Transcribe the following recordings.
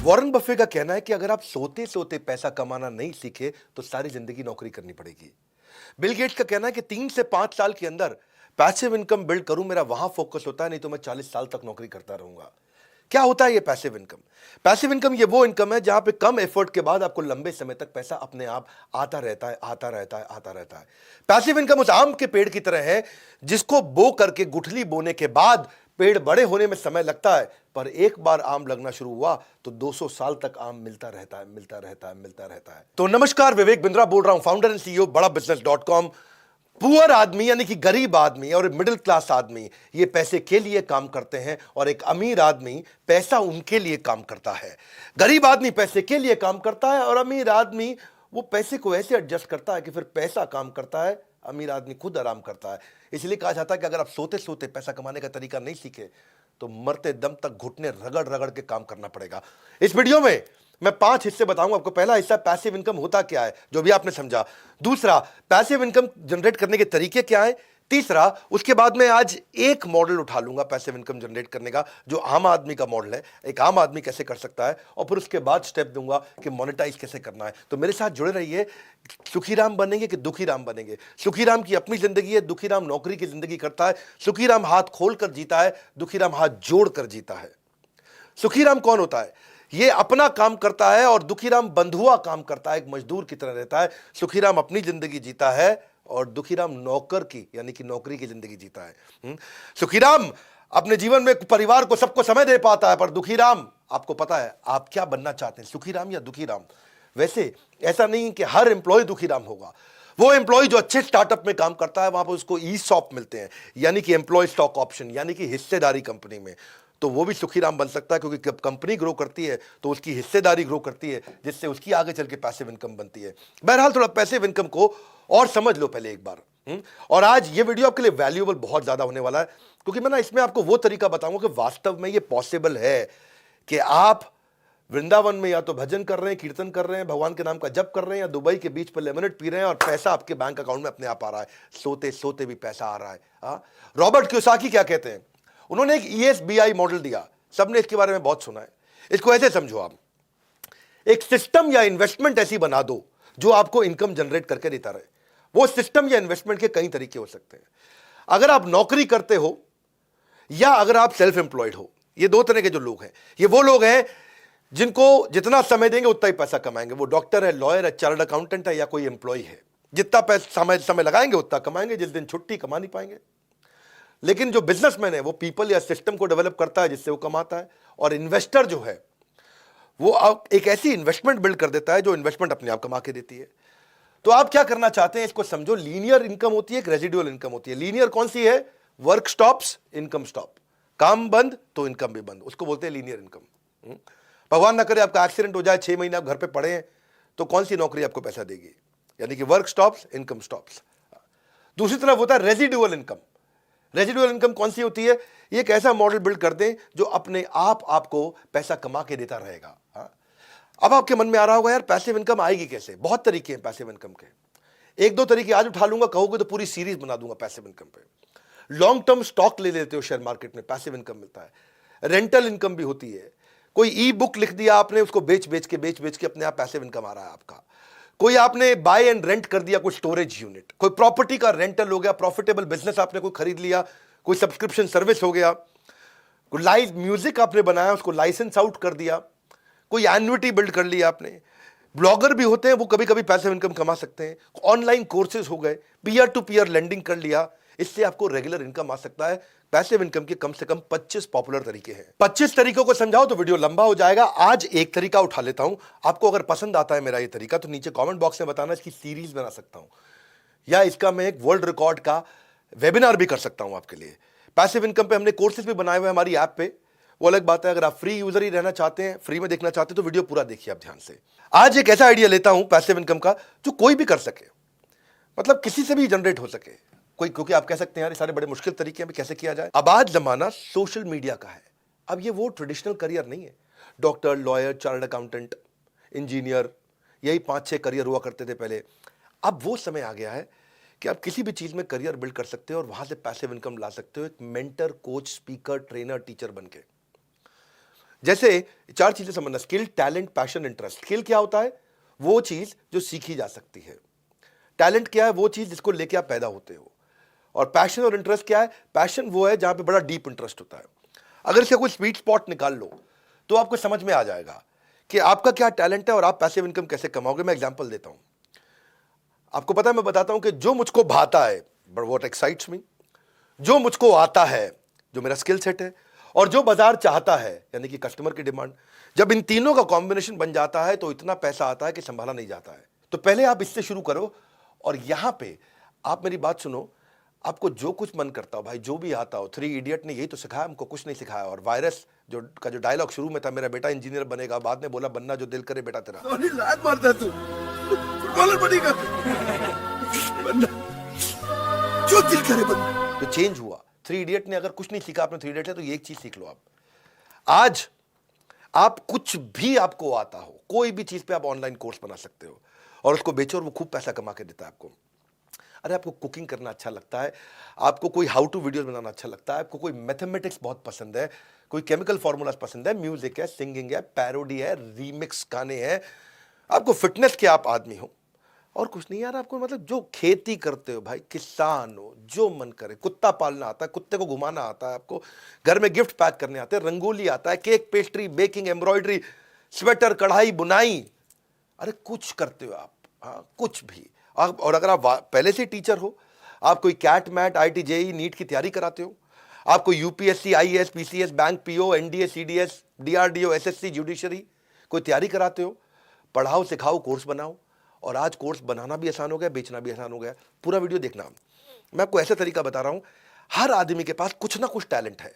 Warren Buffett का कहना है कि अगर आप सोते सोते पैसा कमाना नहीं सीखे तो सारी जिंदगी नौकरी करनी पड़ेगी। बिल गेट्स का कहना है कि 3 से 5 साल के अंदर पैसिव इनकम बिल्ड करूं, मेरा वहां फोकस होता है, नहीं तो मैं 40 साल तक नौकरी करता रहूंगा। क्या होता है ये पैसिव इनकम? पैसिव इनकम ये वो इनकम है जहां पे कम एफर्ट के बाद आपको लंबे समय तक पैसा अपने आप आता रहता है, आता रहता है, आता रहता है। पैसिव इनकम उस आम के पेड़ की तरह है जिसको बो करके गुठली बोने के बाद पेड़ बड़े होने में समय लगता है, पर एक बार आम लगना शुरू हुआ तो 200 साल तक आम मिलता रहता है, मिलता रहता है, मिलता रहता है। तो नमस्कार, विवेक बिंद्रा बोल रहा हूं, फाउंडर एंड सीईओ बड़ा बिजनेस.com। पुअर आदमी यानी कि गरीब आदमी और मिडिल क्लास आदमी ये पैसे के लिए काम करते हैं और एक अमीर आदमी पैसा उनके लिए काम करता है। गरीब आदमी पैसे के लिए काम करता है और अमीर आदमी वो पैसे को ऐसे एडजस्ट करता है कि फिर पैसा काम करता है, अमीर आदमी खुद आराम करता है। इसलिए कहा जाता है कि अगर आप सोते सोते पैसा कमाने का तरीका नहीं सीखे तो मरते दम तक घुटने रगड़ रगड़ के काम करना पड़ेगा। इस वीडियो में मैं 5 हिस्से बताऊंगा आपको। पहला हिस्सा पैसिव इनकम होता क्या है, जो भी आपने समझा। दूसरा, पैसिव इनकम जनरेट करने के तरीके क्या है। तीसरा, उसके बाद में आज एक मॉडल उठा लूंगा पैसिव इनकम जनरेट करने का, जो आम आदमी का मॉडल है, एक आम आदमी कैसे कर सकता है, और फिर उसके बाद स्टेप दूंगा कि मोनेटाइज कैसे करना है। तो मेरे साथ जुड़े रहिए। सुखी राम बनेंगे कि दुखी राम बनेंगे? सुखी राम की अपनी जिंदगी है, दुखी राम नौकरी की जिंदगी करता है। सुखी राम हाथ खोल कर जीता है, दुखी राम हाथ जोड़ कर जीता है। सुखी राम कौन होता है? ये अपना काम करता है और दुखीराम बंधुआ काम करता है, एक मजदूर की तरह रहता है। सुखीराम अपनी जिंदगी जीता है और दुखीराम नौकर की यानी कि नौकरी की जिंदगी जीता है। सुखीराम अपने जीवन में परिवार को सबको समय दे पाता है, पर दुखीराम, आपको पता है आप क्या बनना चाहते हैं, सुखीराम या दुखीराम? वैसे ऐसा नहीं कि हर एम्प्लॉय दुखीराम होगा। वो एम्प्लॉय जो अच्छे स्टार्टअप में काम करता है वहां पर उसको ईसॉप मिलते हैं, यानी कि एम्प्लॉय स्टॉक ऑप्शन, यानी कि हिस्सेदारी कंपनी में, तो वो भी सुखीराम बन सकता है, क्योंकि जब कंपनी ग्रो करती है तो उसकी हिस्सेदारी ग्रो करती है, जिससे उसकी आगे चल के पैसिव इनकम बनती है। बहरहाल थोड़ा पैसिव इनकम को और समझ लो पहले एक बार। और आज ये वीडियो आपके लिए वैल्यूएबल बहुत ज्यादा होने वाला है, क्योंकि मैं ना इसमें आपको वो तरीका बताऊंगा कि वास्तव में ये पॉसिबल है कि आप वृंदावन में या तो भजन कर रहे हैं, कीर्तन कर रहे हैं, भगवान के नाम का जप कर रहे हैं, या दुबई के बीच पर लेमनेड पी रहे हैं और पैसा आपके बैंक अकाउंट में अपने आप आ रहा है, सोते सोते भी पैसा आ रहा है। रॉबर्ट कियोसाकी क्या कहते हैं? उन्होंने एक ESBI मॉडल दिया, सबने इसके बारे में बहुत सुना है। इसको ऐसे समझो, आप एक सिस्टम या इन्वेस्टमेंट ऐसी बना दो जो आपको इनकम जनरेट करके देता रहे। वो सिस्टम या इन्वेस्टमेंट के कई तरीके हो सकते हैं। अगर आप नौकरी करते हो या अगर आप सेल्फ एम्प्लॉयड हो, ये दो तरह के जो लोग हैं, ये वो लोग हैं जिनको जितना समय देंगे उतना ही पैसा कमाएंगे। वो डॉक्टर है, लॉयर है, चार्टर्ड अकाउंटेंट है, या कोई एम्प्लॉय है, जितना पैसा समय लगाएंगे उतना कमाएंगे। जिस दिन छुट्टी कमा नहीं पाएंगे। लेकिन जो बिजनेसमैन है वो पीपल या सिस्टम को डेवलप करता है जिससे वो कमाता है, और इन्वेस्टर जो है वो एक ऐसी इन्वेस्टमेंट बिल्ड कर देता है जो इन्वेस्टमेंट अपने आप कमा के देती है। तो आप क्या करना चाहते हैं इसको समझो। लीनियर इनकम होती है, एक रेजिडुअल इनकम होती है। लीनियर कौन सी है? Work stops, income stop. काम बंद तो इनकम भी बंद, उसको बोलते हैं लीनियर इनकम। भगवान ना करे आपका एक्सीडेंट हो जाए, 6 महीने आप घर पे पड़े हैं, तो कौन सी नौकरी आपको पैसा देगी? यानी कि वर्क स्टॉप्स, इनकम स्टॉप्स। दूसरी तरफ होता है रेजिडुअल इनकम। रेजिडुअल इनकम कौन सी होती है? ये एक ऐसा मॉडल बिल्ड कर दें जो अपने आप आपको पैसा कमा के देता रहेगा। अब आपके मन में आ रहा होगा, यार पैसिव इनकम आएगी कैसे? बहुत तरीके हैं पैसिव इनकम के। एक दो तरीके आज उठा लूंगा, कहोगे तो पूरी सीरीज बना दूंगा पैसिव इनकम पे। लॉन्ग टर्म स्टॉक ले लेते हो शेयर मार्केट में, पैसिव इनकम मिलता है। रेंटल इनकम भी होती है। कोई ई बुक लिख दिया आपने, उसको बेच बेच के अपने आप पैसिव इनकम आ रहा है आपका। कोई आपने बाय एंड रेंट कर दिया, कोई स्टोरेज यूनिट, कोई प्रॉपर्टी का रेंटल हो गया, प्रॉफिटेबल बिजनेस आपने कोई खरीद लिया, कोई सब्सक्रिप्शन सर्विस हो गया, कोई लाइव म्यूजिक आपने बनाया उसको लाइसेंस आउट कर दिया, कोई एन्युटी बिल्ड कर लिया आपने। ब्लॉगर भी होते हैं, वो कभी कभी पैसिव इनकम कमा सकते हैं। ऑनलाइन कोर्सेज हो गए, पीयर टू पीयर लेंडिंग कर लिया, इससे आपको रेगुलर इनकम आ सकता है। पैसिव इनकम के कम से कम 25 पॉपुलर तरीके हैं। 25 तरीकों को समझाओ तो वीडियो लंबा हो जाएगा। आज एक तरीका उठा लेता हूं। आपको अगर पसंद आता है मेरा ये तरीका तो नीचे कमेंट बॉक्स में बताना, इसकी सीरीज बना सकता हूं, या इसका मैं एक वर्ल्ड रिकॉर्ड का वेबिनार भी कर सकता हूं आपके लिए। पैसिव इनकम पे हमने कोर्सेज भी बनाए हुए हैं हमारी ऐप पे, वो अलग बात है। अगर आप फ्री यूजर ही रहना चाहते हैं, फ्री में देखना चाहते हैं, तो वीडियो पूरा देखिए आप ध्यान से। आज एक ऐसा आइडिया लेता हूं पैसिव इनकम का जो कोई भी कर सके, मतलब किसी से भी जनरेट हो सके कोई, क्योंकि आप कह सकते हैं यार ये सारे बड़े मुश्किल तरीके हैं, कैसे किया जाए। अब आज जमाना सोशल मीडिया का है। अब ये वो ट्रेडिशनल करियर नहीं है, doctor, lawyer, chartered accountant, engineer, यही 5-6 करियर हुआ करते थे पहले। अब वो समय आ गया है कि आप किसी भी चीज में करियर बिल्ड कर सकते हो और वहां से पैसिव इनकम ला सकते हो, एक mentor, coach, speaker, trainer, teacher बनके। जैसे 4 चीजें समझना, skill, talent, passion, interest. Skill क्या होता है? वो चीज जो सीखी जा सकती है। टैलेंट क्या है? वो चीज जिसको लेके आप पैदा होते हो। और पैशन और इंटरेस्ट क्या है? पैशन वो है जहां पे बड़ा डीप इंटरेस्ट होता है। अगर इसका कोई स्वीट स्पॉट निकाल लो तो आपको समझ में आ जाएगा कि आपका क्या टैलेंट है और आप पैसिव इनकम कैसे कमाओगे। मैं एग्जांपल देता हूं, आपको पता है, मैं बताता हूं कि जो मुझको भाता है, बट व्हाट एक्साइट्स मी, जो मुझको आता है, जो मेरा स्किल सेट है, और जो बाजार चाहता है, यानी कि कस्टमर की डिमांड, जब इन तीनों का कॉम्बिनेशन बन जाता है तो इतना पैसा आता है कि संभाला नहीं जाता है। तो पहले आप इससे शुरू करो। और यहां पे आप मेरी बात सुनो, आपको जो कुछ मन करता हो भाई, जो भी आता हो, 3 इडियट ने यही तो सिखाया हमको, कुछ नहीं सिखाया। और वायरस जो डायलॉग शुरू में था, मेरा बेटा इंजीनियर बनेगा, बाद में बोला बनना जो दिल करे बेटा तेरा। लात मारता तू, फुटबॉलर बनेगा, बनना जो दिल करे बनना। तो चेंज हुआ। 3 इडियट ने अगर कुछ नहीं सीखा आपने 3 इडियट से, तो ये एक चीज सीख लो आप। आज आप कुछ भी आपको आता हो, कोई भी चीज पे आप ऑनलाइन कोर्स बना सकते हो और उसको बेचो और वो खूब पैसा कमा के देता है आपको। अरे आपको कुकिंग करना अच्छा लगता है, आपको कोई हाउ टू वीडियो बनाना अच्छा लगता है, आपको कोई मैथमेटिक्स बहुत पसंद है, कोई केमिकल फॉर्मूलाज पसंद है, म्यूजिक है, सिंगिंग है, पैरोडी है, रीमिक्स गाने हैं, आपको फिटनेस के आप आदमी हो और कुछ नहीं यार, आपको मतलब जो खेती करते हो भाई, किसान हो, जो मन करे, कुत्ता पालना आता है, कुत्ते को घुमाना आता है, आपको घर में गिफ्ट पैक करने आते हैं, रंगोली आता है, cake, pastry, baking, embroidery, sweater, कढ़ाई, बुनाई, अरे कुछ करते हो आप, हाँ कुछ भी। और अगर आप पहले से टीचर हो, आप कोई CAT MAT, IT JEE, NEET की तैयारी कराते हो, आपको UPSC, IAS, PCS, bank PO, NDA, CDS, DRDO, SSC, judiciary कोई तैयारी कराते हो, पढ़ाओ, सिखाओ, कोर्स बनाओ। और आज कोर्स बनाना भी आसान हो गया, बेचना भी आसान हो गया। पूरा वीडियो देखना, मैं आपको ऐसा तरीका बता रहा हूं, हर आदमी के पास कुछ ना कुछ टैलेंट है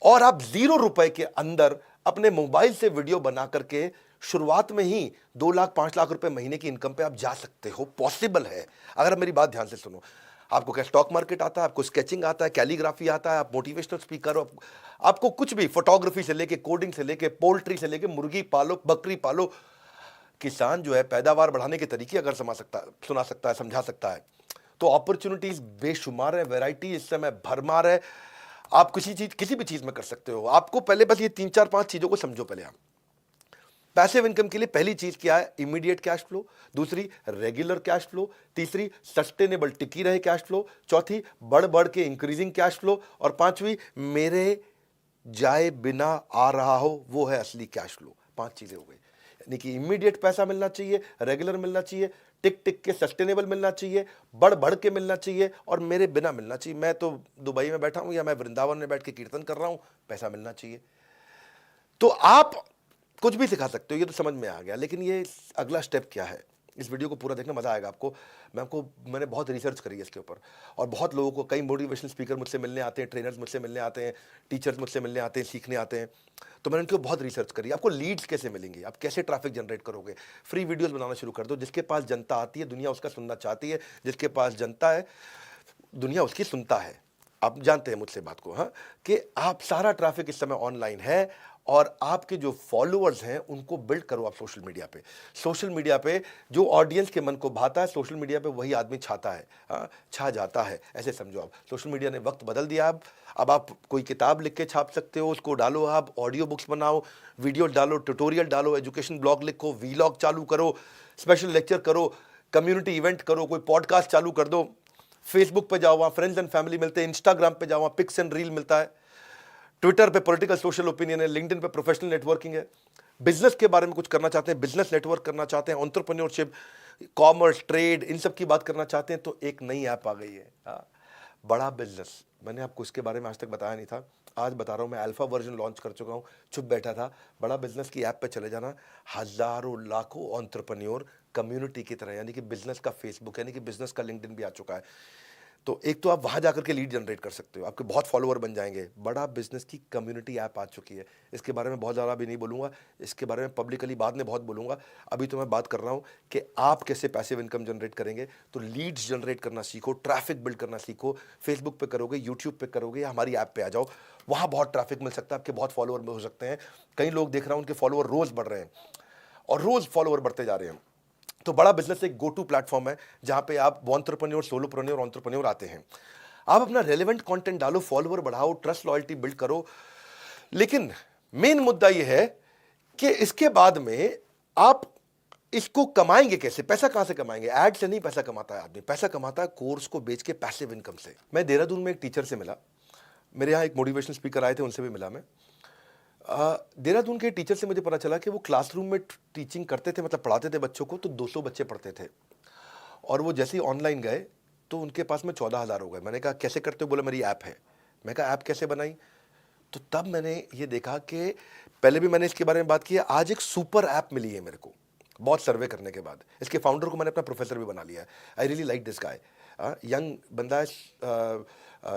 और आप 0 रुपए के अंदर अपने मोबाइल से वीडियो बना करके शुरुआत में ही 2 लाख 5 लाख रुपए महीने की इनकम पे आप जा सकते हो। पॉसिबल है, अगर मेरी बात ध्यान से सुनो। आपको क्या स्टॉक मार्केट आता है, आपको स्केचिंग आता है, कैलीग्राफी आता है, आप मोटिवेशनल स्पीकर हो, आपको कुछ भी, फोटोग्राफी से लेके, कोडिंग से लेके, पोल्ट्री से लेके, मुर्गी पालो, बकरी पालो। किसान जो है पैदावार बढ़ाने के तरीके अगर सुना सकता है, समझा सकता है, तो अपॉर्चुनिटीज बेशुमार है, वैरायटी इस समय भरमार है। आप किसी भी चीज में कर सकते हो। आपको पहले बस ये 3-4-5 चीजों को समझो। पहले आप पैसिव इनकम के लिए पहली चीज क्या है? Immediate cash flow. दूसरी, रेगुलर कैश फ्लो। तीसरी, सस्टेनेबल टिकी रहे कैश फ्लो। चौथी, बढ़ बढ़ के इंक्रीजिंग कैश फ्लो। और पांचवी, मेरे जाए बिना आ रहा हो, वो है असली कैश फ्लो। 5 चीजें हो गई, यानी कि इमीडिएट पैसा मिलना चाहिए, रेगुलर मिलना चाहिए, टिक टिक के सस्टेनेबल मिलना चाहिए, बढ़ बढ़ के मिलना चाहिए, और मेरे बिना मिलना चाहिए। मैं तो दुबई में बैठा हूं या मैं वृंदावन में बैठ के कीर्तन कर रहा हूं, पैसा मिलना चाहिए। तो आप कुछ भी सिखा सकते हो, ये तो समझ में आ गया। लेकिन ये अगला स्टेप क्या है, इस वीडियो को पूरा देखना, मजा आएगा आपको। मैंने बहुत रिसर्च करी है इसके ऊपर, और बहुत लोगों को, कई मोटिवेशनल स्पीकर मुझसे मिलने आते हैं, ट्रेनर्स मुझसे मिलने आते हैं, टीचर्स मुझसे मिलने आते हैं, सीखने आते हैं। तो मैंने उनके बहुत रिसर्च करी। आपको लीड्स कैसे मिलेंगे, आप कैसे ट्रैफिक जनरेट करोगे? फ्री वीडियोस बनाना शुरू कर दो। जिसके पास जनता आती है, दुनिया उसका सुनना चाहती है। जिसके पास जनता है, दुनिया उसकी सुनता है। आप जानते हैं मुझसे बात को, हाँ, कि आप सारा ट्रैफिक इस समय ऑनलाइन है, और आपके जो फॉलोअर्स हैं उनको बिल्ड करो आप सोशल मीडिया पे। सोशल मीडिया पे जो ऑडियंस के मन को भाता है, सोशल मीडिया पे वही आदमी छाता है, हाँ, छा जाता है, ऐसे समझो आप। सोशल मीडिया ने वक्त बदल दिया। अब आप कोई किताब लिख के छाप सकते हो, उसको डालो, आप ऑडियो बुक्स बनाओ, वीडियो डालो, ट्यूटोरियल डालो, एजुकेशन ब्लॉग लिखो, वीलॉग चालू करो, स्पेशल लेक्चर करो, कम्युनिटी इवेंट करो, कोई पॉडकास्ट चालू कर दो, फेसबुक पे जाओ, वहाँ फ्रेंड्स एंड फैमिली मिलते हैं, इंस्टाग्राम पे जाओ, वहाँ पिक्स एंड रील मिलता है, ट्विटर पे पॉलिटिकल सोशल ओपिनियन है, लिंक्डइन पे प्रोफेशनल नेटवर्किंग है। बिजनेस के बारे में कुछ करना चाहते हैं, बिजनेस नेटवर्क करना चाहते हैं, एंटरप्रेन्योरशिप, कॉमर्स, ट्रेड, इन सब की बात करना चाहते हैं, तो एक नई ऐप आ गई है, बड़ा बिजनेस। मैंने आपको इसके बारे में आज तक बताया नहीं था, आज बता रहा हूं। मैं अल्फा वर्जन लॉन्च कर चुका हूं, चुप बैठा था। बड़ा बिजनेस की ऐप पे चले जाना, हजारों लाखों एंटरप्रेन्योर कम्युनिटी की तरह, यानी कि बिजनेस का फेसबुक, यानी कि बिजनेस का लिंक्डइन भी आ चुका है। तो एक तो आप वहां जाकर के लीड जनरेट कर सकते हो, आपके बहुत फॉलोअर बन जाएंगे। बड़ा बिजनेस की कम्युनिटी ऐप आ चुकी है। इसके बारे में बहुत ज़्यादा भी नहीं बोलूँगा, इसके बारे में पब्लिकली बाद में बहुत बोलूँगा। अभी तो मैं बात कर रहा हूँ कि आप कैसे पैसिव इनकम जनरेट करेंगे। तो लीड्स जनरेट करना सीखो, ट्रैफिक बिल्ड करना सीखो। फेसबुक पे करोगे, यूट्यूब पे करोगे, या हमारी ऐप पे आ जाओ, वहाँ बहुत ट्रैफिक मिल सकता है, आपके बहुत फॉलोअर हो सकते हैं। कई लोग देख रहा हूँ उनके फॉलोअर रोज़ बढ़ रहे हैं, और रोज़ फॉलोअर बढ़ते जा रहे हैं। तो बड़ा बिजनेस एक गो टू प्लेटफॉर्म है जहाँ पे आप एंटरप्रेन्योर, सोलोप्रेन्योर, एंटरप्रेन्योर आते हैं। आप अपना रेलेवेंट कंटेंट डालो, फॉलोअर बढ़ाओ, ट्रस्ट लॉयल्टी बिल्ड करो। लेकिन मेन मुद्दा यह है कि इसके बाद में आप इसको कमाएंगे कैसे, पैसा कहां से कमाएंगे? ऐड से नहीं पैसा कमाता है आदमी, पैसा कमाता है कोर्स को बेच के पैसिव इनकम से। मैं देहरादून में एक टीचर से मिला, मेरे यहाँ एक मोटिवेशनल स्पीकर आए थे, उनसे भी मिला मैं। देहरादून के टीचर से मुझे पता चला कि वो क्लासरूम में टीचिंग करते थे, मतलब पढ़ाते थे बच्चों को, तो 200 बच्चे पढ़ते थे, और वो जैसे ही ऑनलाइन गए तो उनके पास में 14,000 हो गए। मैंने कहा कैसे करते हो? बोला मेरी ऐप है। मैं कहा ऐप कैसे बनाई? तो तब मैंने ये देखा कि पहले भी मैंने इसके बारे में बात की है, आज एक सुपर ऐप मिली है मेरे को, बहुत सर्वे करने के बाद। इसके फाउंडर को मैंने अपना प्रोफेसर भी बना लिया है। I really like this guy, young बंदा है,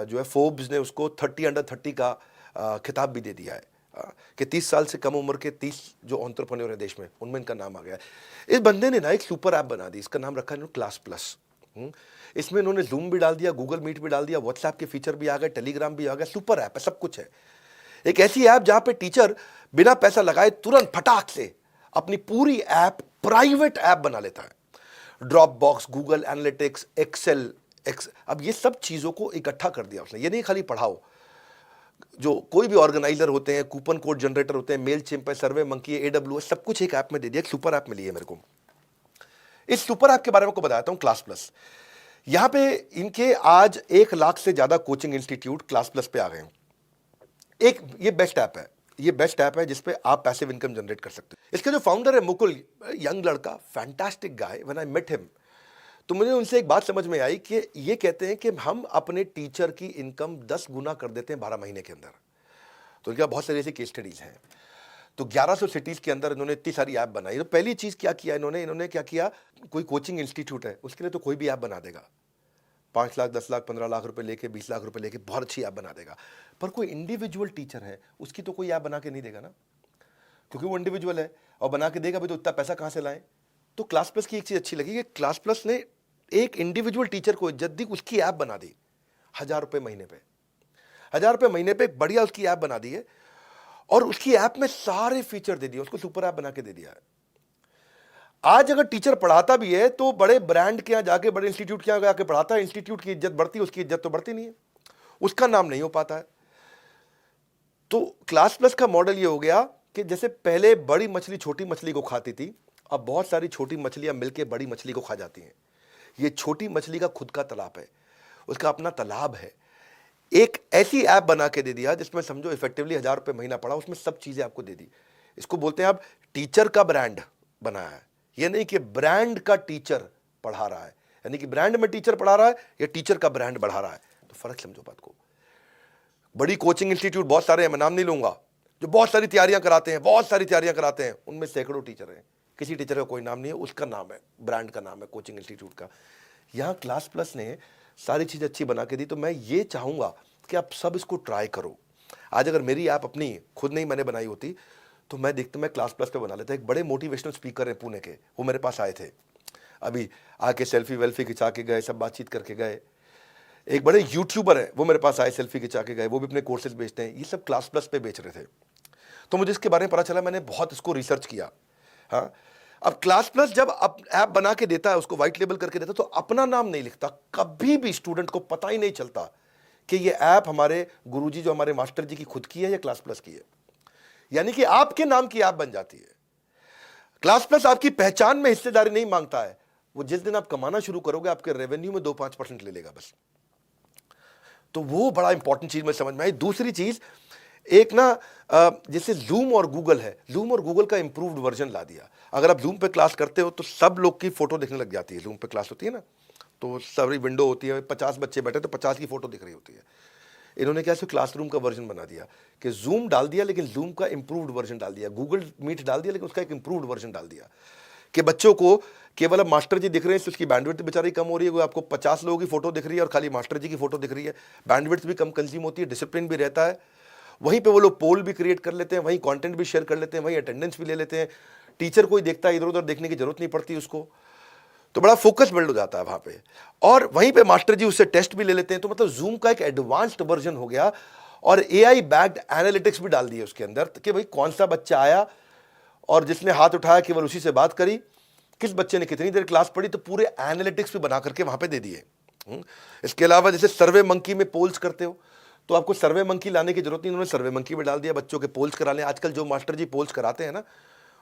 जो है फोर्ब्स ने उसको 30 अंडर 30 का खिताब भी दे दिया है, कि 30 साल से कम उम्र के 30 जो एंटरप्रेन्योर है देश में, उनमें इनका नाम आ गया है। इस बंदे ने ना एक सुपर ऐप बना दी, इसका नाम रखा है क्लास प्लस। इसमें इन्होंने जूम भी डाल दिया, गूगल मीट भी डाल दिया, व्हाट्सएप के फीचर भी आ गए, टेलीग्राम भी आ गया, सुपर ऐप है, सब कुछ है। एक ऐसी ऐप जहां पे टीचर बिना पैसा लगाए तुरंत फटाक से अपनी पूरी ऐप प्राइवेट ऐप बना लेता है। Dropbox, Google Analytics, Excel, अब ये सब चीजों को इकट्ठा कर दिया उसने। ये नहीं खाली पढ़ाओ, जो कोई भी ऑर्गेनाइजर होते हैं, कूपन कोड जनरेटर होते हैं, मेल चिम्प है, सर्वे मंकी है, AWS, सब कुछ एक ऐप में दे दिया। एक सुपर ऐप मिली है मेरे को। इस सुपर ऐप के बारे में आपको बताता हूं, क्लास प्लस। यहां पे इनके आज 1 लाख से ज्यादा कोचिंग इंस्टीट्यूट क्लास प्लस पे आ गए हैं। एक ये बेस्ट ऐप है, ये बेस्ट ऐप है जिसपे आप पैसिव इनकम जनरेट कर सकते हो। इसके जो फाउंडर है मुकुल, यंग लड़का, fantastic guy, when I met him, तो मुझे उनसे एक बात समझ में आई कि ये कहते हैं कि हम अपने टीचर की इनकम 10 गुना कर देते हैं 12 महीने के अंदर। तो इनका बहुत सारी ऐसी केस स्टडीज हैं। तो 1100 सिटीज के अंदर इन्होंने इतनी सारी ऐप बनाई। तो पहली चीज क्या किया इन्होंने क्या किया, कोई कोचिंग इंस्टीट्यूट है उसके लिए तो कोई भी ऐप बना देगा, 5 लाख, 10 लाख, 15 लाख रुपए लेके, 20 लाख रुपए लेके बहुत अच्छी ऐप बना देगा। पर कोई इंडिविजुअल टीचर है, उसकी तो कोई ऐप बना के नहीं देगा ना, क्योंकि वो इंडिविजुअल है, और बना के देगा भी तो इतना पैसा कहां से लाए। तो क्लास प्लस की एक चीज अच्छी लगी कि क्लास प्लस ने एक इंडिविजुअल टीचर को इज्जत दी, उसकी ऐप बना दी 1,000 रुपए महीने पे, 1,000 रुपए महीने पे एक बढ़िया उसकी ऐप बना दी है, और उसकी ऐप में सारे फीचर दे दिए, उसको सुपर ऐप बना के दे दिया है। आज अगर टीचर पढ़ाता भी है तो बड़े ब्रांड के यहां जाके, बड़े इंस्टीट्यूट के यहां जाके पढ़ाता है, इंस्टीट्यूट की इज्जत बढ़ती है, उसकी इज्जत तो बढ़ती नहीं है, उसका नाम नहीं हो पाता है। तो क्लास प्लस का मॉडल ये हो गया कि जैसे पहले बड़ी मछली छोटी मछली को खाती थी, अब बहुत सारी छोटी मछलियां मिलकर बड़ी मछली को खा जाती हैं। ये छोटी मछली का खुद का तालाब है, उसका अपना तालाब है। एक ऐसी ऐप बना के दे दिया जिसमें समझो इफेक्टिवली 1,000 रुपए महीना पड़ा, उसमें सब चीजें आपको दे दी। इसको बोलते हैं आप टीचर का ब्रांड बनाया है। ये नहीं कि ब्रांड का टीचर पढ़ा रहा है, यानी कि ब्रांड में टीचर पढ़ा रहा है या टीचर का ब्रांड बढ़ा रहा है, तो फर्क समझो बात को। बड़ी कोचिंग इंस्टीट्यूट बहुत सारे हैं, मैं नाम नहीं लूंगा, जो बहुत सारी तैयारियां कराते हैं, बहुत सारी तैयारियां कराते हैं, उनमें सैकड़ों टीचर हैं, किसी टीचर का कोई नाम नहीं है, उसका नाम है, ब्रांड का नाम है कोचिंग इंस्टीट्यूट का। यहां क्लास प्लस ने सारी चीजें अच्छी बना के दी। तो मैं ये चाहूंगा कि आप सब इसको ट्राई करो। आज अगर मेरी ऐप अपनी खुद नहीं मैंने बनाई होती तो मैं क्लास प्लस पे बना लेता। एक बड़े मोटिवेशनल स्पीकर है पुणे के, वो मेरे पास आए थे, अभी आके सेल्फी वेल्फी खिंचा के गए, सब बातचीत करके गए। एक बड़े यूट्यूबर है, वो मेरे पास आए, सेल्फी खिंचा के गए, वो भी अपने कोर्सेज बेचते हैं, ये सब क्लास प्लस पे बेच रहे थे। तो मुझे इसके बारे में पता चला, मैंने बहुत इसको रिसर्च किया। हाँ, अब क्लास प्लस जब ऐप बना के देता है, उसको व्हाइट लेबल करके देता है, तो अपना नाम नहीं लिखता, कभी भी स्टूडेंट को पता ही नहीं चलता कि ये ऐप हमारे गुरुजी जो हमारे मास्टर जी की खुद की है या क्लास प्लस की है। यानी कि आपके नाम की ऐप बन जाती है। क्लास प्लस आपकी पहचान में हिस्सेदारी नहीं मांगता है, वो जिस दिन आप कमाना शुरू करोगे आपके रेवेन्यू में 2-5% ले लेगा बस। तो वो बड़ा इंपॉर्टेंट चीज में समझ में आई। दूसरी चीज, एक ना जैसे जूम और गूगल है, जूम और गूगल का इंप्रूव्ड वर्जन ला दिया। अगर आप जूम पे क्लास करते हो तो सब लोग की फोटो दिखने लग जाती है। जूम पे क्लास होती है ना, तो सारी विंडो होती है, 50 बच्चे बैठे तो 50 की फोटो दिख रही होती है। इन्होंने क्या क्लासरूम का वर्जन बना दिया कि जूम डाल दिया, लेकिन जूम का इंप्रूव्ड वर्जन डाल दिया। गूगल मीट डाल दिया, लेकिन उसका एक इंप्रूव्ड वर्जन डाल दिया कि बच्चों को केवल अब मास्टर जी दिख रहे हैं, तो उसकी बैंडविड्थ बेचारी कम हो रही है। आपको 50 लोगों की फोटो दिख रही है और खाली मास्टर जी की फोटो दिख रही है, बैंडविड्थ भी कम कंज्यूम होती है, डिसिप्लिन भी रहता है। वहीं पे वो लोग पोल भी क्रिएट कर लेते हैं, वहीं कंटेंट भी शेयर कर लेते हैं, वहीं अटेंडेंस भी ले लेते हैं। टीचर कोई देखता है, इधर उधर देखने की जरूरत नहीं पड़ती उसको, तो बड़ा फोकस बिल्ड हो जाता है वहां पे। और वहीं पे मास्टर जी उससे टेस्ट भी ले लेते हैं। तो मतलब जूम का एक एडवांस्ड वर्जन हो गया, और एआई बैक्ड एनालिटिक्स भी डाल दिए उसके अंदर कि भाई कौन सा बच्चा आया और जिसने हाथ उठाया केवल उसी से बात करी, किस बच्चे ने कितनी देर क्लास पढ़ी, तो पूरे एनालिटिक्स भी बना करके वहां पे दे दिए। इसके अलावा जैसे सर्वे मंकी में पोल्स करते हो, तो आपको सर्वे मंकी लाने की जरूरत नहीं, उन्होंने सर्वे मंकी में डाल दिया, बच्चों के पोल्स करा लें। आजकल जो मास्टर जी पोल्स कराते हैं ना,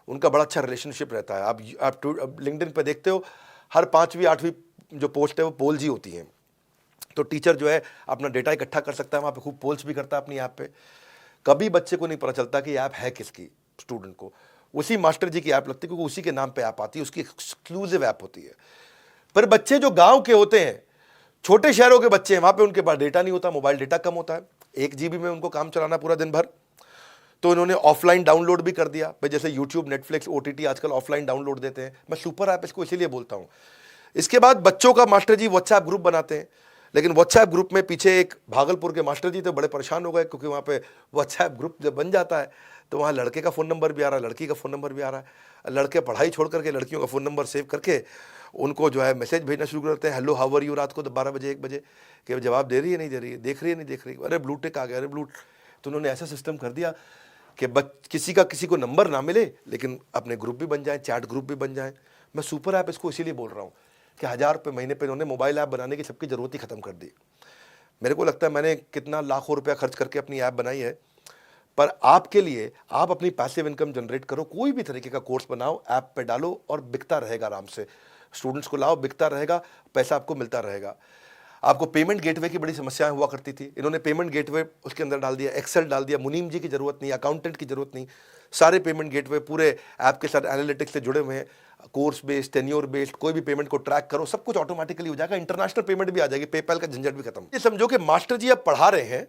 उनका बड़ा अच्छा रिलेशनशिप रहता है। आप लिंक्डइन पे देखते हो, हर 5वीं 8वीं जो पोस्ट है वो पोल्स ही होती हैं। तो टीचर जो है अपना डेटा इकट्ठा कर सकता है, वहाँ पे खूब पोल्स भी करता है अपनी ऐप पे। कभी बच्चे को नहीं पता चलता कि ऐप है किसकी, स्टूडेंट को उसी मास्टर जी की ऐप लगती है, क्योंकि उसी के नाम पे ऐप आती है, उसकी एक्सक्लूसिव ऐप होती है। पर बच्चे जो गांव के होते हैं, छोटे शहरों के बच्चे हैं, वहां पे उनके पास डेटा नहीं होता, मोबाइल डेटा कम होता है, 1 GB में उनको काम चलाना पूरा दिन भर। तो इन्होंने ऑफलाइन डाउनलोड भी कर दिया भाई, जैसे यूट्यूब, नेटफ्लिक्स, OTT आजकल ऑफलाइन डाउनलोड देते हैं। मैं सुपर ऐप इसको इसीलिए बोलता हूं। इसके बाद बच्चों का मास्टर जी व्हाट्सएप ग्रुप बनाते हैं, लेकिन व्हाट्सएप ग्रुप में पीछे एक भागलपुर के मास्टर जी तो बड़े परेशान हो गए, क्योंकि वहाँ पे व्हाट्सएप ग्रुप जब बन जाता है तो वहाँ लड़के का फ़ोन नंबर भी आ रहा है, लड़की का फ़ोन नंबर भी आ रहा है। लड़के पढ़ाई छोड़ करके लड़कियों का फ़ोन नंबर सेव करके उनको जो है मैसेज भेजना शुरू करते हैं, हेलो हाउ आर यू, रात को 12 बजे 1 बजे, कि जवाब दे रही है नहीं दे रही है, देख रही है नहीं देख रही है, अरे ब्लू टिक आ गया, अरे ब्लू। तो उन्होंने ऐसा सिस्टम कर दिया कि किसी का किसी को नंबर ना मिले, लेकिन अपने ग्रुप भी बन जाए, चैट ग्रुप भी बन जाए। मैं सुपर ऐप इसको इसीलिए बोल रहा हूँ कि 1000 रुपये महीने पर इन्होंने मोबाइल ऐप बनाने की सबकी ज़रूरत ही ख़त्म कर दी। मेरे को लगता है मैंने कितना लाखों रुपया खर्च करके अपनी ऐप बनाई है, पर आपके लिए आप अपनी पैसिव इनकम जनरेट करो, कोई भी तरीके का कोर्स बनाओ, ऐप पे डालो और बिकता रहेगा आराम से। स्टूडेंट्स को लाओ, बिकता रहेगा, पैसा आपको मिलता रहेगा। आपको पेमेंट गेटवे की बड़ी समस्याएं हुआ करती थी, इन्होंने पेमेंट गेटवे उसके अंदर डाल दिया, एक्सेल डाल दिया, मुनीम जी की जरूरत नहीं, अकाउंटेंट की जरूरत नहीं, सारे पेमेंट गेटवे पूरे ऐप के साथ एनालिटिक्स से जुड़े हुए हैं। कोर्स बेस्ड, टेन्योर बेस्ड, कोई भी पेमेंट को ट्रैक करो, सब कुछ ऑटोमेटिकली हो जाएगा। इंटरनेशनल पेमेंट भी आ जाएगी, पेपैल का झंझट भी खत्म। ये समझो कि मास्टर जी अब पढ़ा रहे हैं,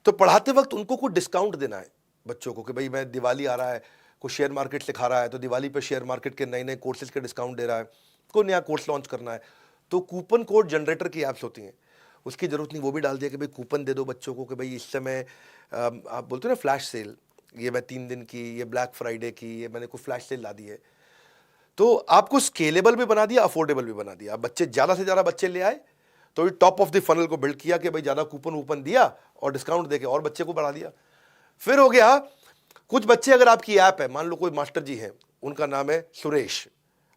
तो पढ़ाते वक्त उनको कुछ डिस्काउंट देना है बच्चों को, कि भाई मैं दिवाली आ रहा है, कोई शेयर मार्केट सिखा रहा है तो दिवाली पे शेयर मार्केट के नए नए कोर्सेज के डिस्काउंट दे रहा है, कोई नया कोर्स लॉन्च करना है तो कूपन कोड जनरेटर की ऐप्स होती हैं, उसकी जरूरत नहीं, वो भी डाल दिया कि भाई कूपन दे दो बच्चों को कि भाई इस समय आप बोलते हो ना फ्लैश सेल, ये मैं 3 दिन की, ये ब्लैक फ्राइडे की, ये मैंने कोई फ्लैश सेल ला दी है। तो आपको स्केलेबल भी बना दिया, अफोर्डेबल भी बना दिया। बच्चे ज़्यादा से ज़्यादा बच्चे ले आए तो ये टॉप ऑफ द फनल को बिल्ड किया कि भाई ज़्यादा कूपन वूपन दिया और डिस्काउंट देके और बच्चे को बढ़ा दिया। फिर हो गया कुछ बच्चे, अगर आपकी ऐप है, मान लो कोई मास्टर जी हैं, उनका नाम है सुरेश।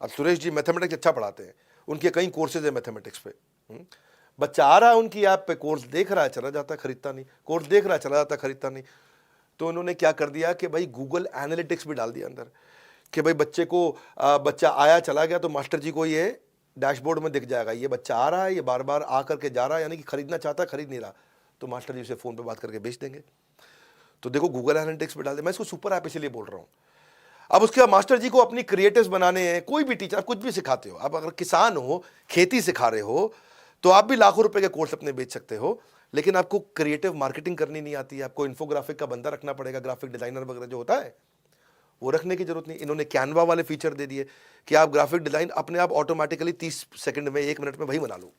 अब सुरेश जी मैथमेटिक्स अच्छा पढ़ाते हैं, उनके कई कोर्सेज है मैथमेटिक्स पे। बच्चा आ रहा है उनकी ऐप पे, कोर्स देख रहा है चला जाता है, खरीदता नहीं, कोर्स देख रहा है चला जाता है, खरीदता नहीं। तो उन्होंने क्या कर दिया कि भाई गूगल एनालिटिक्स भी डाल दिया अंदर, कि भाई बच्चे को बच्चा आया चला गया तो मास्टर जी को ये डैशबोर्ड में दिख जाएगा, ये बच्चा आ रहा है, ये बार बार आ करके जा रहा है, यानी कि खरीदना चाहता है, खरीद नहीं रहा, तो मास्टर जी उसे फ़ोन पे बात करके बेच देंगे। तो देखो गूगल एनालिटिक्स पे डाल दे। मैं इसको सुपर ऐप इसलिए बोल रहा हूँ। अब उसके बाद मास्टर जी को अपनी क्रिएटिव्स बनाने हैं, कोई भी टीचर, आप कुछ भी सिखाते हो, आप अगर किसान हो, खेती सिखा रहे हो, तो आप भी लाखों रुपए के कोर्स अपने बेच सकते हो, लेकिन आपको क्रिएटिव मार्केटिंग करनी नहीं आती है, आपको इन्फोग्राफिक का बंदा रखना पड़ेगा, ग्राफिक डिजाइनर वगैरह जो होता है वो रखने की जरूरत नहीं। इन्होंने कैनवा वाले फीचर दे दिए कि आप ग्राफिक डिजाइन अपने आप ऑटोमेटिकली 30 सेकंड में, 1 मिनट में वही बना लो,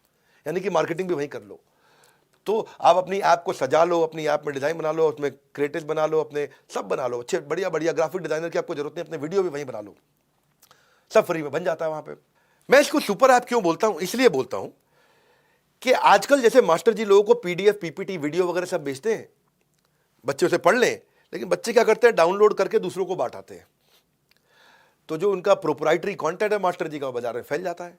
यानी कि मार्केटिंग भी वही कर लो। तो आप अपनी ऐप को सजा लो, अपनी ऐप में डिजाइन बना लो, उसमें क्रिएटिव बना लो, अपने सब बना लो, अच्छे बढ़िया बढ़िया ग्राफिक डिजाइनर की आपको जरूरत नहीं, अपने वीडियो भी वहीं बना लो, सब फ्री में बन जाता है वहां पे। मैं इसको सुपर ऐप क्यों बोलता हूं, इसलिए बोलता हूं कि आजकल जैसे मास्टर जी लोगों को PDF, PPT, वीडियो वगैरह सब भेजते हैं, बच्चे उसे पढ़ लें, लेकिन बच्चे क्या करते हैं, डाउनलोड करके दूसरों को बांटाते हैं। तो जो उनका प्रोप्राइटरी कंटेंट है मास्टर जी का, बाजार में फैल जाता है।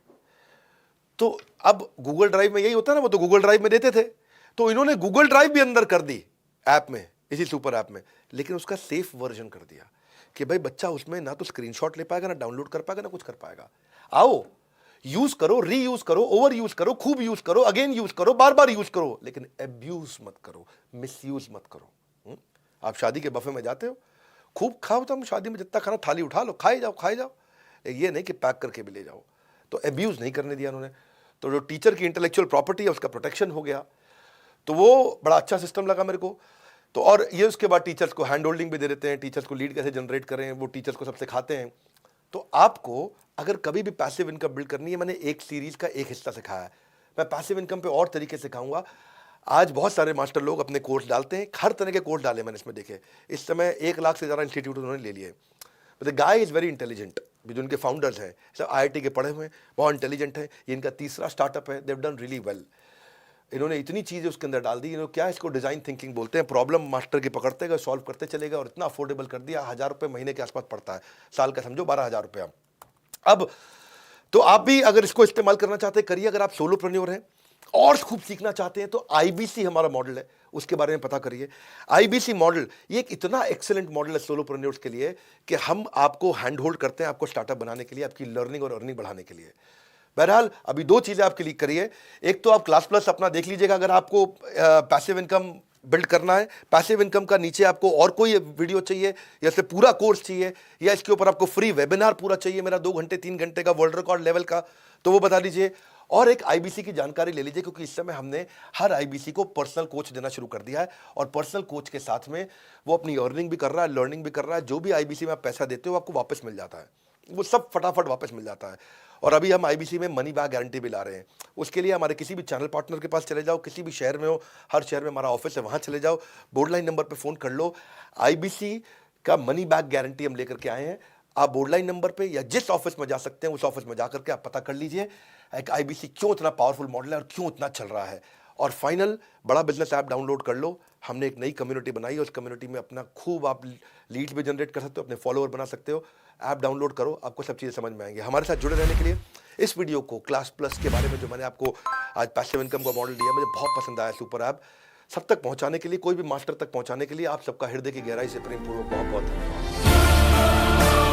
तो अब गूगल ड्राइव में यही होता है ना, वो तो गूगल ड्राइव में देते थे, तो इन्होंने गूगल ड्राइव भी अंदर कर दी ऐप में, इसी सुपर ऐप में, लेकिन उसका सेफ वर्जन कर दिया कि भाई बच्चा उसमें ना तो स्क्रीनशॉट ले पाएगा, ना डाउनलोड कर पाएगा, ना कुछ कर पाएगा। आओ यूज करो, रीयूज करो, ओवर यूज करो, खूब यूज करो, अगेन यूज करो, बार बार यूज करो, लेकिन अब्यूज मत करो, मिसयूज मत करो। आप शादी के बफे में जाते हो, खूब खाओ, तुम शादी में जितना खाना थाली उठा लो, खाए जाओ खाए जाओ, ये नहीं कि पैक करके भी ले जाओ। तो अब्यूज नहीं करने दिया उन्होंने। तो जो टीचर की इंटेलेक्चुअल प्रॉपर्टी है उसका प्रोटेक्शन हो गया, तो वो बड़ा अच्छा सिस्टम लगा मेरे को। तो और ये उसके बाद टीचर्स को हैंड होल्डिंग भी दे देते हैं, टीचर्स को लीड कैसे जनरेट करें वो टीचर्स को सब सिखाते हैं। तो आपको अगर कभी भी पैसिव इनकम बिल्ड करनी है, मैंने एक सीरीज का एक हिस्सा सिखाया है, मैं पैसिव इनकम पे और तरीके सिखाऊंगा। आज बहुत सारे मास्टर लोग अपने कोर्स डालते हैं, हर तरह के कोर्स डाले मैंने इसमें देखे। इस समय 1 लाख से ज़्यादा इंस्टीट्यूट उन्होंने ले लिए। The guy is very intelligent, जो उनके फाउंडर्स हैं सब IIT के पढ़े हुए हैं, बहुत इंटेलिजेंट है। ये इनका तीसरा स्टार्टअप है, देव डन रियली वेल। इन्होंने इतनी चीज़ें उसके अंदर डाल दी, इन्होंने क्या इसको डिज़ाइन थिंकिंग बोलते हैं, प्रॉब्लम मास्टर की पकड़ते गए, सॉल्व करते चले गए और इतना अफोर्डेबल कर दिया। 1000 रुपये महीने के आसपास पड़ता है, साल का समझो 12,000 रुपया। अब तो आप भी अगर इसको इस्तेमाल करना चाहते हैं करिए। अगर आप सोलोप्रेन्योर हैं और खूब सीखना चाहते हैं तो आईबीसी हमारा मॉडल है, उसके बारे में पता करिए। आईबीसी मॉडल ये एक इतना एक्सीलेंट मॉडल है सोलोप्रेन्योर्स के लिए कि हम आपको हैंड होल्ड करते हैं आपको स्टार्टअप बनाने के लिए, आपकी लर्निंग और अर्निंग बढ़ाने के लिए। बहरहाल अभी दो चीजें आप क्लिक करिए। एक तो आप क्लास प्लस अपना देख लीजिएगा अगर आपको पैसिव इनकम बिल्ड करना है। पैसिव इनकम का नीचे आपको और कोई वीडियो चाहिए या फिर पूरा कोर्स चाहिए या इसके ऊपर आपको फ्री वेबिनार पूरा चाहिए मेरा 2 घंटे 3 घंटे का वर्ल्ड रिकॉर्ड लेवल का, तो वो बता दीजिए। और एक आईबीसी की जानकारी ले लीजिए क्योंकि इस समय हमने हर आईबीसी को पर्सनल कोच देना शुरू कर दिया है और पर्सनल कोच के साथ में वो अपनी अर्निंग भी कर रहा है, लर्निंग भी कर रहा है। जो भी आईबीसी में आप पैसा देते हो आपको वापस मिल जाता है, वो सब फटाफट वापस मिल जाता है। और अभी हम आईबीसी में मनी बैक गारंटी भी ला रहे हैं। उसके लिए हमारे किसी भी चैनल पार्टनर के पास चले जाओ, किसी भी शहर में हो, हर शहर में हमारा ऑफिस है, वहां चले जाओ, बोर्ड लाइन नंबर पे फोन कर लो। आईबीसी का मनी बैक गारंटी हम लेकर के आए हैं। आप बोर्ड लाइन नंबर पे या जिस ऑफिस में जा सकते हैं उस ऑफिस में जाकर के आप पता कर लीजिए एक आईबीसी क्यों इतना पावरफुल मॉडल है और क्यों इतना चल रहा है। और फाइनल, बड़ा बिजनेस ऐप डाउनलोड कर लो। हमने एक नई कम्युनिटी बनाई है, उस कम्युनिटी में अपना खूब आप लीड्स भी जनरेट कर सकते हो, अपने फॉलोअर बना सकते हो। ऐप डाउनलोड करो, आपको सब चीज़ें समझ में आएंगी। हमारे साथ जुड़े रहने के लिए इस वीडियो को क्लास प्लस के बारे में जो मैंने आपको आज पैसिव इनकम का मॉडल दिया मुझे बहुत पसंद आया। सुपर ऐप सब तक पहुंचाने के लिए, कोई भी मास्टर तक पहुंचाने के लिए आप सबका हृदय की गहराई से प्रेमपूर्वक बहुत बहुत धन्यवाद।